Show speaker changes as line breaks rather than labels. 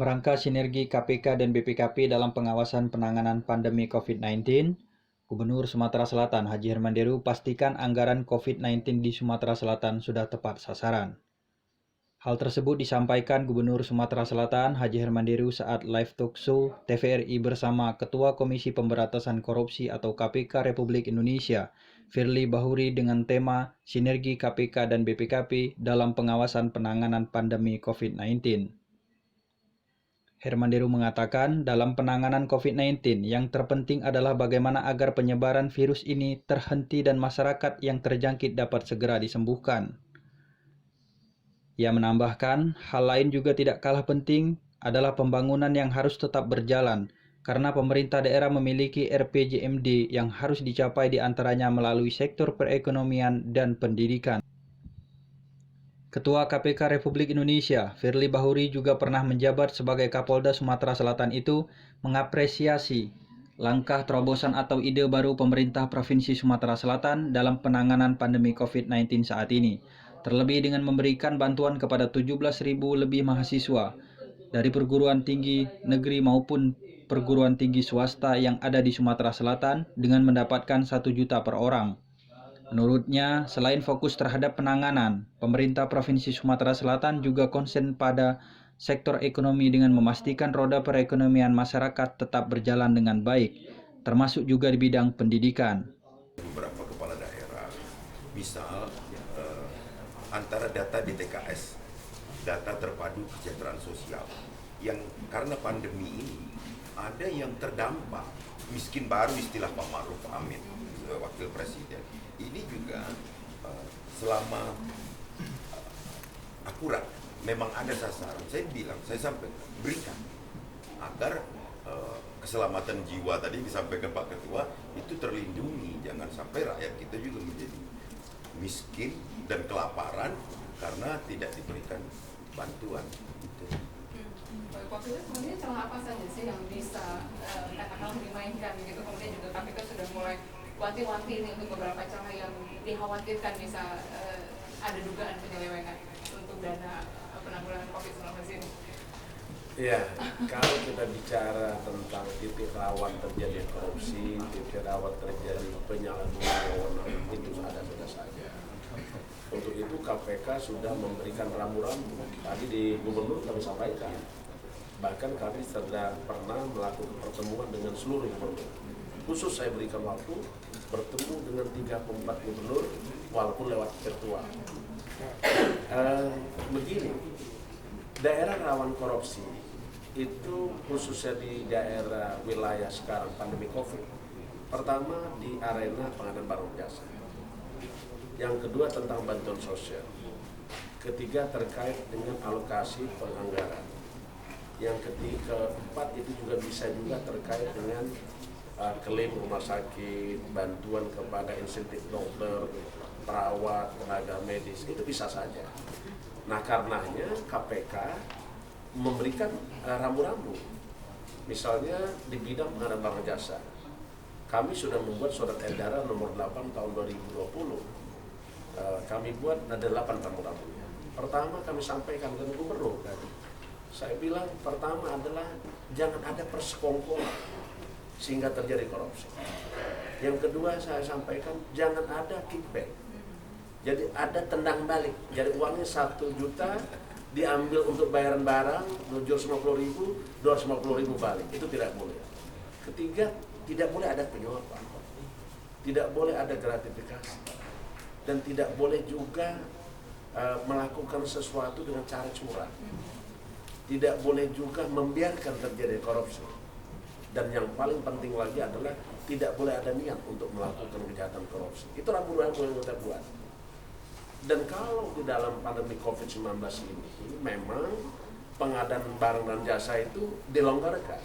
rangka sinergi KPK dan BPKP dalam pengawasan penanganan pandemi COVID-19, Gubernur Sumatera Selatan Haji Hermanderu pastikan anggaran COVID-19 di Sumatera Selatan sudah tepat sasaran. Hal tersebut disampaikan Gubernur Sumatera Selatan Haji Hermanderu saat live talk show TVRI bersama Ketua Komisi Pemberantasan Korupsi atau KPK Republik Indonesia, Firly Bahuri dengan tema Sinergi KPK dan BPKP dalam pengawasan penanganan pandemi COVID-19. Hermanderu mengatakan dalam penanganan COVID-19 yang terpenting adalah bagaimana agar penyebaran virus ini terhenti dan masyarakat yang terjangkit dapat segera disembuhkan. Ia menambahkan, hal lain juga tidak kalah penting adalah pembangunan yang harus tetap berjalan, karena pemerintah daerah memiliki RPJMD yang harus dicapai diantaranya melalui sektor perekonomian dan pendidikan. Ketua KPK Republik Indonesia, Firly Bahuri juga pernah menjabat sebagai Kapolda Sumatera Selatan itu mengapresiasi langkah terobosan atau ide baru pemerintah Provinsi Sumatera Selatan dalam penanganan pandemi COVID-19 saat ini, terlebih dengan memberikan bantuan kepada 17.000 lebih mahasiswa dari perguruan tinggi negeri maupun perguruan tinggi swasta yang ada di Sumatera Selatan dengan mendapatkan 1 juta per orang. Menurutnya, selain fokus terhadap penanganan, pemerintah Provinsi Sumatera Selatan juga konsen pada sektor ekonomi dengan memastikan roda perekonomian masyarakat tetap berjalan dengan baik, termasuk juga di bidang pendidikan.
Beberapa kepala daerah, misal antara data DTKS, data terpadu kesejahteraan sosial, yang karena pandemi ini ada yang terdampak miskin baru istilah Pak Ma'ruf Amin, Wakil Presiden. Ini juga selama akurat, memang ada sasaran. Saya bilang, saya sampai berikan agar keselamatan jiwa tadi disampaikan Pak Ketua itu terlindungi, jangan sampai rakyat kita juga menjadi miskin dan kelaparan karena tidak diberikan bantuan. Gitu.
Waktu itu sebenarnya celah apa saja sih yang bisa katakanlah dimainkan gitu, kemudian juga KPK sudah mulai wanti-wanti ini untuk beberapa celah yang dikhawatirkan bisa ada dugaan penyelewengan untuk dana penanggulangan COVID-19 ini.
Ya, kalau kita bicara tentang titik rawan terjadi korupsi, titik rawan terjadi penyalahgunaan wewenang, itu sudah saja. Untuk itu KPK sudah memberikan rambu-rambu. Tadi di Gubernur kami sampaikan. Bahkan kami sedang pernah melakukan pertemuan dengan seluruh gubernur. Khusus saya berikan waktu bertemu dengan 34 gubernur walaupun lewat virtual. Begini, daerah rawan korupsi itu khususnya di daerah wilayah sekarang pandemi COVID. Pertama di arena pengadaan barang jasa. Yang kedua tentang bantuan sosial. Ketiga terkait dengan alokasi penganggaran. Yang keempat itu juga bisa juga terkait dengan klaim rumah sakit, bantuan kepada insentif dokter, perawat, tenaga medis, itu bisa saja. Nah karenanya KPK memberikan rambu-rambu. Misalnya di bidang pengadaan barang jasa, kami sudah membuat surat edaran nomor 8 tahun 2020. Kami buat ada 8 rambu-rambunya. Pertama kami sampaikan ke gubernur tadi. Saya bilang pertama adalah jangan ada persekongkolan sehingga terjadi korupsi. Yang kedua saya sampaikan jangan ada kickback. Jadi ada tendang balik. Jadi uangnya 1 juta diambil untuk bayaran barang 750.000, 250.000 balik. Itu tidak boleh. Ketiga, tidak boleh ada penyuapan. Tidak boleh ada gratifikasi. Dan tidak boleh juga melakukan sesuatu dengan cara curang. Tidak boleh juga membiarkan terjadi korupsi. Dan yang paling penting lagi adalah tidak boleh ada niat untuk melakukan kejahatan korupsi. Itu rambu-rambu yang kita buat. Dan kalau di dalam pandemi COVID-19 ini memang pengadaan barang dan jasa itu dilonggarkan.